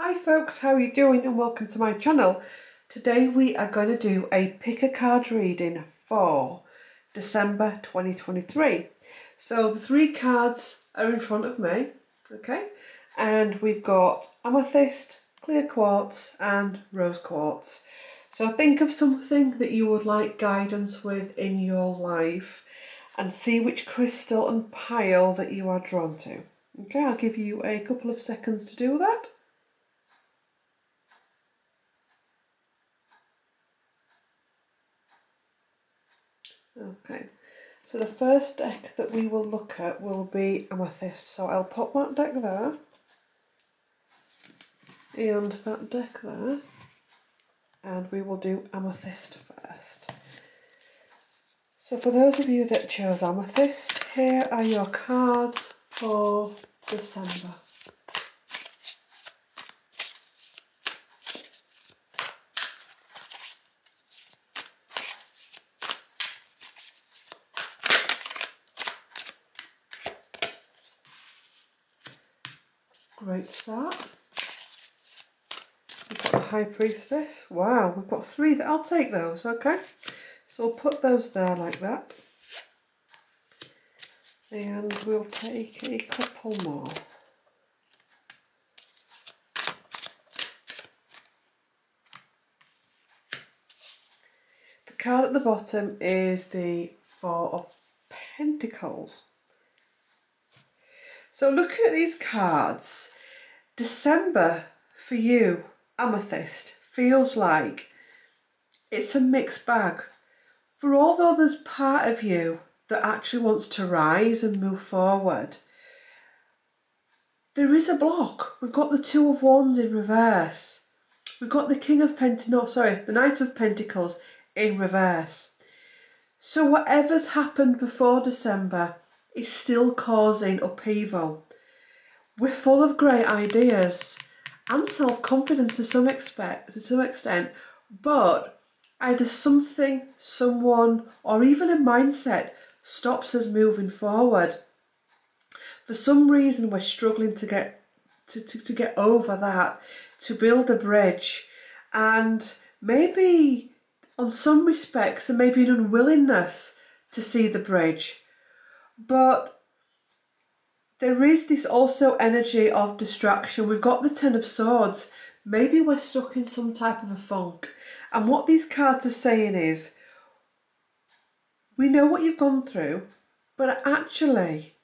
Hi folks, how are you doing and welcome to my channel. Today we are going to do a pick a card reading for December 2023. So the three cards are in front of me, okay, and we've got Amethyst, Clear Quartz and Rose Quartz. So think of something that you would like guidance with in your life and see which crystal and pile that you are drawn to. Okay, I'll give you a couple of seconds to do that. Okay, so the first deck that we will look at will be Amethyst. So I'll pop that deck there and that deck there, and we will do Amethyst first. So for those of you that chose Amethyst, here are your cards for December. Great start. We've got the High Priestess. Wow, we've got three. I'll take those, okay? So we'll put those there like that. And we'll take a couple more. The card at the bottom is the Four of Pentacles. So looking at these cards, December for you, Amethyst, feels like it's a mixed bag. For although there's part of you that actually wants to rise and move forward, there is a block. We've got the Two of Wands in reverse. We've got the the Knight of Pentacles in reverse. So whatever's happened before December is still causing upheaval. We're full of great ideas and self-confidence to some extent, but either something, someone, or even a mindset stops us moving forward. For some reason, we're struggling to get over that, to build a bridge, and maybe, on some respects, there may be an unwillingness to see the bridge. But there is this also energy of distraction. We've got the Ten of Swords. Maybe we're stuck in some type of a funk. And what these cards are saying is, we know what you've gone through, but actually,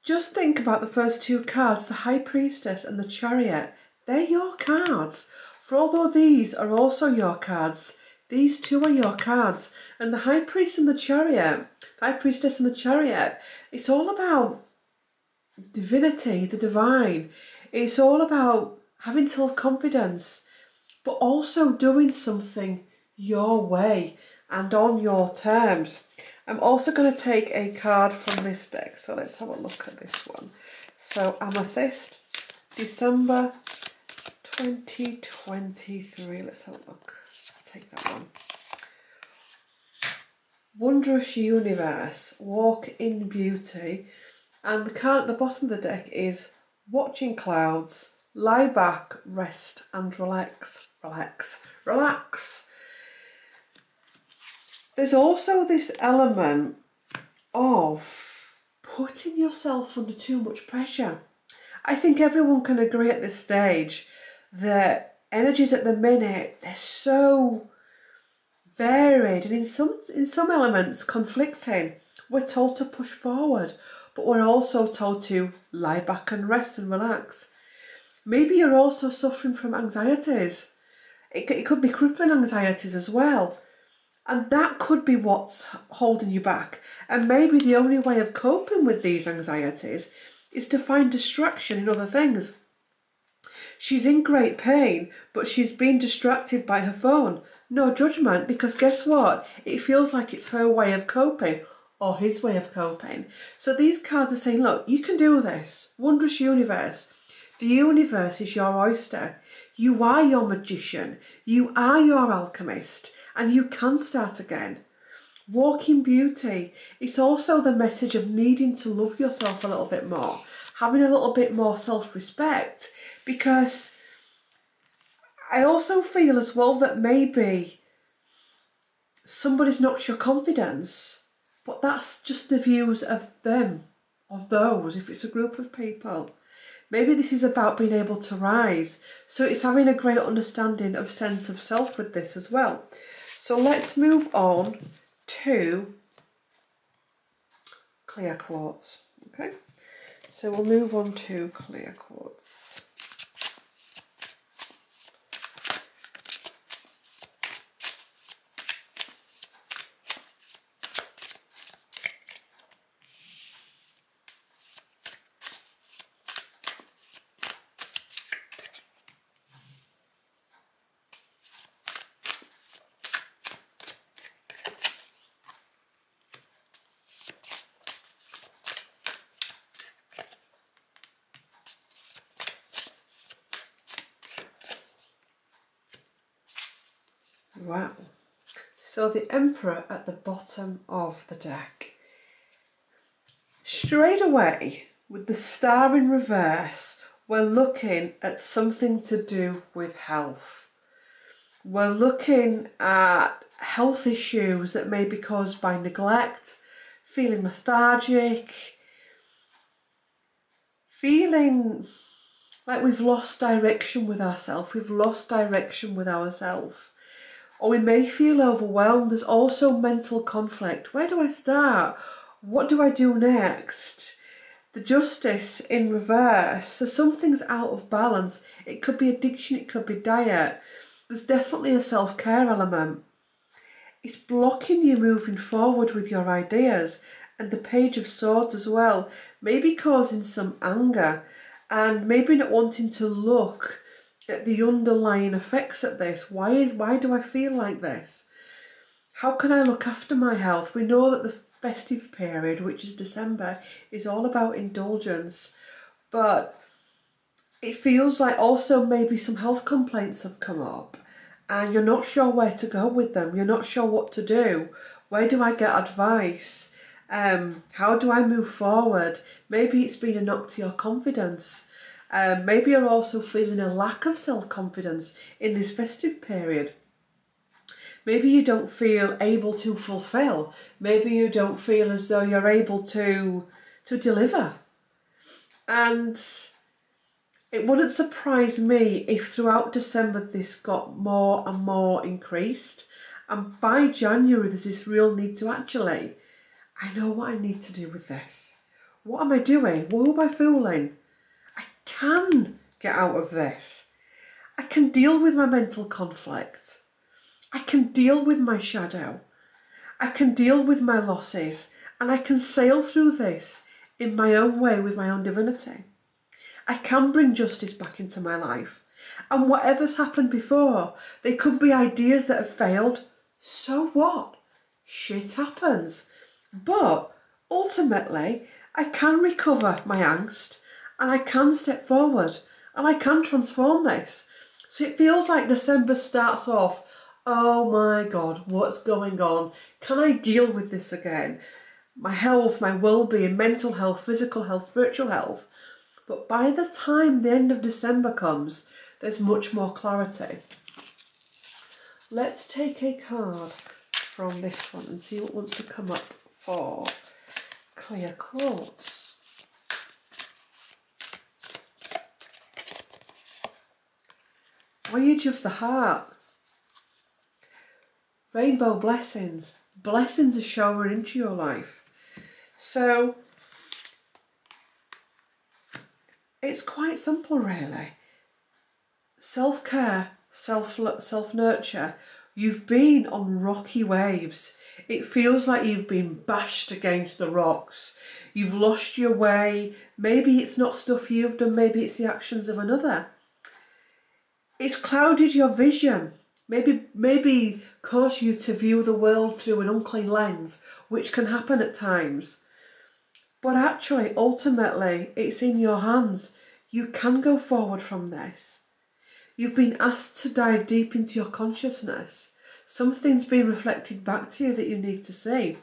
just think about the first two cards, the High Priestess and the Chariot. They're your cards. For although these are also your cards, these two are your cards. And the High Priestess and the Chariot, it's all about divinity, the divine. It's all about having self-confidence, but also doing something your way and on your terms. I'm also going to take a card from this deck. So let's have a look at this one. So Amethyst, December 2023. Let's have a look. Take that one. Wondrous Universe, Walk in Beauty, and the card at the bottom of the deck is Watching Clouds, Lie Back, Rest and Relax. Relax. There's also this element of putting yourself under too much pressure. I think everyone can agree at this stage that energies at the minute, they're so varied and in some elements conflicting. We're told to push forward, but we're also told to lie back and rest and relax. Maybe you're also suffering from anxieties. It could be crippling anxieties as well. And that could be what's holding you back. And maybe the only way of coping with these anxieties is to find distraction in other things. She's in great pain, but she's been distracted by her phone. No judgment, because guess what? It feels like it's her way of coping or his way of coping. So these cards are saying, look, you can do this. Wondrous Universe. The universe is your oyster. You are your magician. You are your alchemist. And you can start again. Walk in Beauty. It's also the message of needing to love yourself a little bit more. having a little bit more self-respect, because I also feel as well that maybe somebody's knocked your confidence, but that's just the views of them, of those, if it's a group of people. Maybe this is about being able to rise. So it's having a great understanding of sense of self with this as well. So let's move on to clear quartz. Okay, so we'll move on to clear quartz. Wow. So the Emperor at the bottom of the deck. Straight away, with the Star in reverse, we're looking at something to do with health. We're looking at health issues that may be caused by neglect, feeling lethargic, feeling like we've lost direction with ourselves, we've lost direction with ourselves. Or we may feel overwhelmed. There's also mental conflict. Where do I start? What do I do next? The Justice in reverse. So something's out of balance. It could be addiction, it could be diet. There's definitely a self-care element. It's blocking you moving forward with your ideas. And the Page of Swords as well. Maybe causing some anger. And maybe not wanting to look at the underlying effects of this. Why do I feel like this? How can I look after my health? We know that the festive period, which is December, is all about indulgence, but it feels like also maybe some health complaints have come up and you're not sure where to go with them. You're not sure what to do. Where do I get advice? How do I move forward? Maybe it's been a knock to your confidence. Maybe you're also feeling a lack of self-confidence in this festive period. Maybe you don't feel able to fulfill. Maybe you don't feel as though you're able to deliver. And it wouldn't surprise me if throughout December this got more and more increased. And by January there's this real need to actually, I know what I need to do with this. What am I doing? Who am I fooling? I can get out of this. I can deal with my mental conflict. I can deal with my shadow. I can deal with my losses, and I can sail through this in my own way with my own divinity. I can bring justice back into my life. And whatever's happened before, they could be ideas that have failed. So what? Shit happens. But ultimately, I can recover my angst, and I can step forward and I can transform this. So it feels like December starts off, oh my God, what's going on? Can I deal with this again? My health, my well-being, mental health, physical health, spiritual health. But by the time the end of December comes, there's much more clarity. Let's take a card from this one and see what wants to come up for clear quartz. Voyage of the Heart. Rainbow blessings. Blessings are showering into your life. So it's quite simple really. Self-care, self-nurture. You've been on rocky waves. It feels like you've been bashed against the rocks. You've lost your way. Maybe it's not stuff you've done, maybe it's the actions of another. It's clouded your vision. Maybe caused you to view the world through an unclean lens, which can happen at times. But actually, ultimately, it's in your hands. You can go forward from this. You've been asked to dive deep into your consciousness. Something's been reflected back to you that you need to see.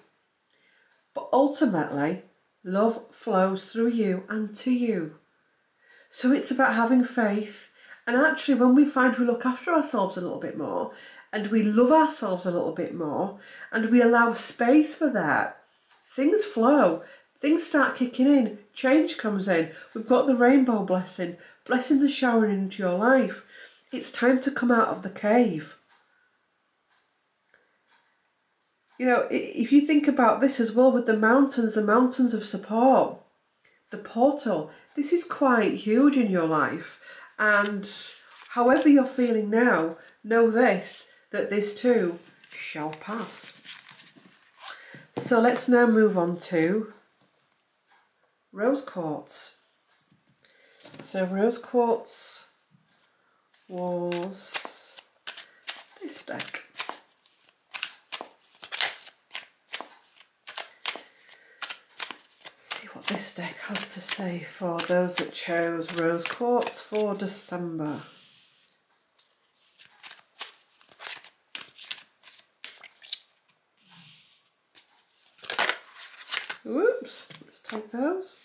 But ultimately, Love flows through you and to you. So it's about having faith. And actually, when we find we look after ourselves a little bit more, and we love ourselves a little bit more, and we allow space for that, things flow. Things start kicking in. Change comes in. We've got the rainbow blessing. Blessings are showering into your life. It's time to come out of the cave. You know, if you think about this as well with the mountains of support, the portal, this is quite huge in your life. And however you're feeling now, know this, that this too shall pass. So let's now move on to rose quartz. So rose quartz was this deck. See what this deck has to say for those that chose rose quartz for December. Whoops, let's take those.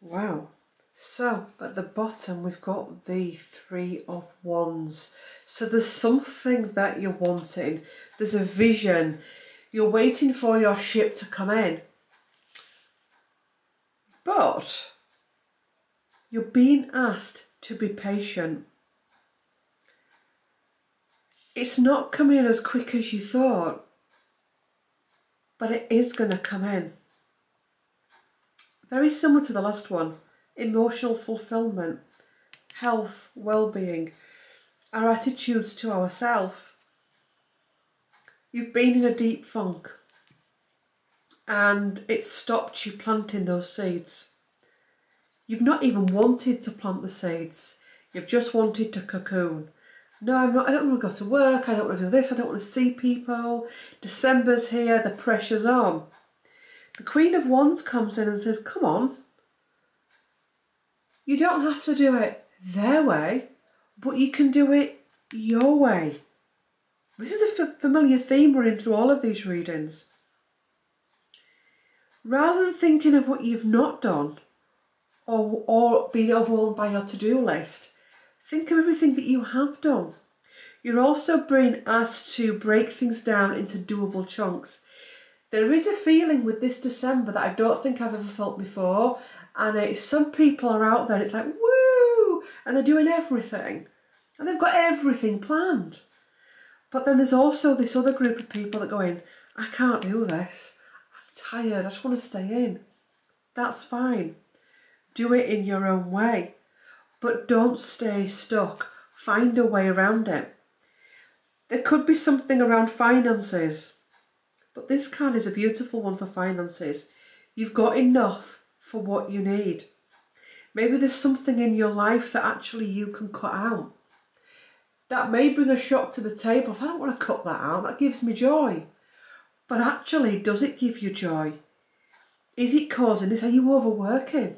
Wow. So at the bottom we've got the Three of Wands. So there's something that you're wanting. There's a vision. You're waiting for your ship to come in. But you're being asked to be patient. It's not coming in as quick as you thought, but it is going to come in. Very similar to the last one. Emotional fulfillment, health, well-being, our attitudes to ourselves. You've been in a deep funk and it stopped you planting those seeds. You've not even wanted to plant the seeds. You've just wanted to cocoon. No, I don't want to go to work. I don't want to do this. I don't want to see people. December's here. The pressure's on. The Queen of Wands comes in and says, come on. You don't have to do it their way, but you can do it your way. This is a familiar theme running through all of these readings. Rather than thinking of what you've not done, or being overwhelmed by your to-do list, think of everything that you have done. You're also being asked to break things down into doable chunks. There is a feeling with this December that I don't think I've ever felt before, and some people are out there, it's like, woo, and they're doing everything, and they've got everything planned. But then there's also this other group of people that go in, I can't do this, I'm tired, I just want to stay in. That's fine. Do it in your own way, but don't stay stuck. Find a way around it. There could be something around finances, but this card is a beautiful one for finances. You've got enough for what you need. Maybe there's something in your life that actually you can cut out. That may bring a shock to the table. If I don't want to cut that out, that gives me joy. But actually, does it give you joy? Is it causing this? Are you overworking?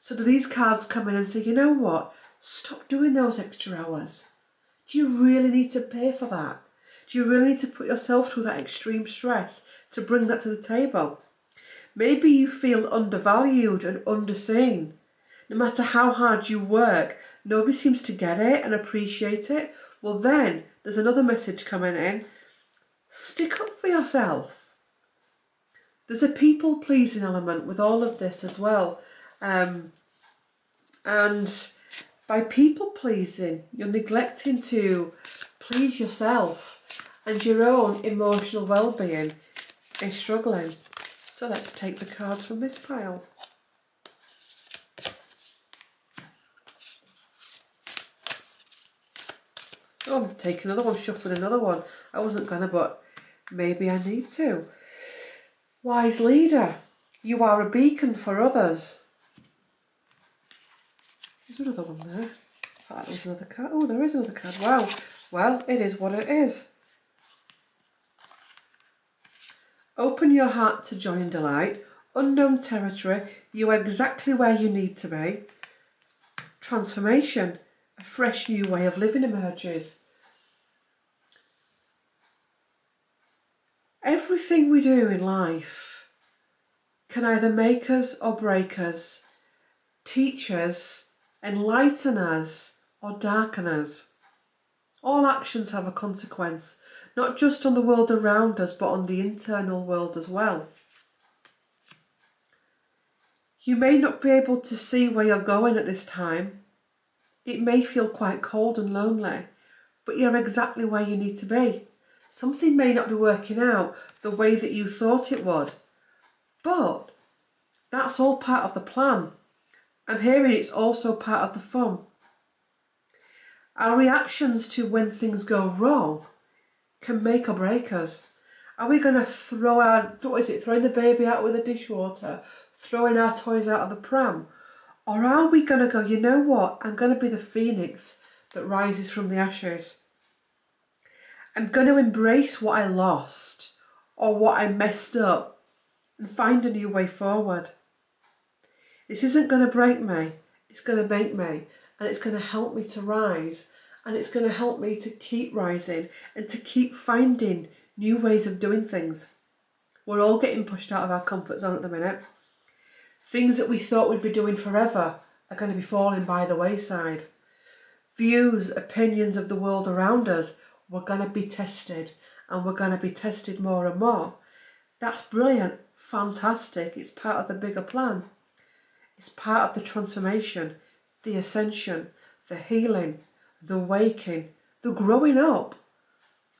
So do these cards come in and say, you know what? Stop doing those extra hours. Do you really need to pay for that? Do you really need to put yourself through that extreme stress to bring that to the table? Maybe you feel undervalued and underseen. No matter how hard you work, nobody seems to get it and appreciate it. Well, then there's another message coming in. Stick up for yourself. There's a people-pleasing element with all of this as well. And by people-pleasing, you're neglecting to please yourself, and your own emotional well-being is struggling. So let's take the cards from this pile. Oh, I'm taking another one, shuffling another one. I wasn't gonna, but maybe I need to. Wise leader, you are a beacon for others. There's another one there. I thought that was another card. Oh, there is another card. Wow. Well, it is what it is. Open your heart to joy and delight. Unknown territory. You are exactly where you need to be. transformation, a fresh new way of living emerges. Everything we do in life can either make us or break us, teach us, enlighten us, or darken us. All actions have a consequence, not just on the world around us, but on the internal world as well. You may not be able to see where you're going at this time. It may feel quite cold and lonely, but you're exactly where you need to be. Something may not be working out the way that you thought it would, but that's all part of the plan. I'm hearing it's also part of the fun. Our reactions to when things go wrong can make or break us. Are we going to throwing the baby out with the dishwater, throwing our toys out of the pram? Or are we going to go, you know what, I'm going to be the phoenix that rises from the ashes. I'm going to embrace what I lost or what I messed up and find a new way forward. This isn't going to break me, it's going to make me, and it's going to help me to rise, and it's going to help me to keep rising and to keep finding new ways of doing things. We're all getting pushed out of our comfort zone at the minute. Things that we thought we'd be doing forever are going to be falling by the wayside. Views, opinions of the world around us, we're going to be tested, and we're going to be tested more and more. That's brilliant, fantastic, it's part of the bigger plan. It's part of the transformation, the ascension, the healing, the waking, the growing up,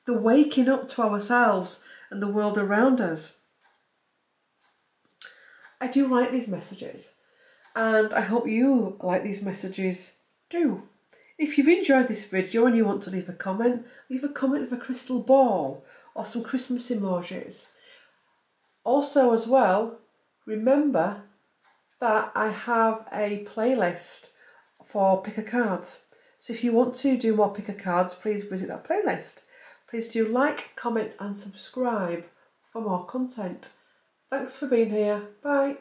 the waking up to ourselves and the world around us. I do like these messages, and I hope you like these messages too. If you've enjoyed this video and you want to leave a comment with a crystal ball or some Christmas emojis. Also as well, remember that I have a playlist for picker cards. So if you want to do more picker cards, please visit that playlist. Please do like, comment and subscribe for more content. Thanks for being here. Bye.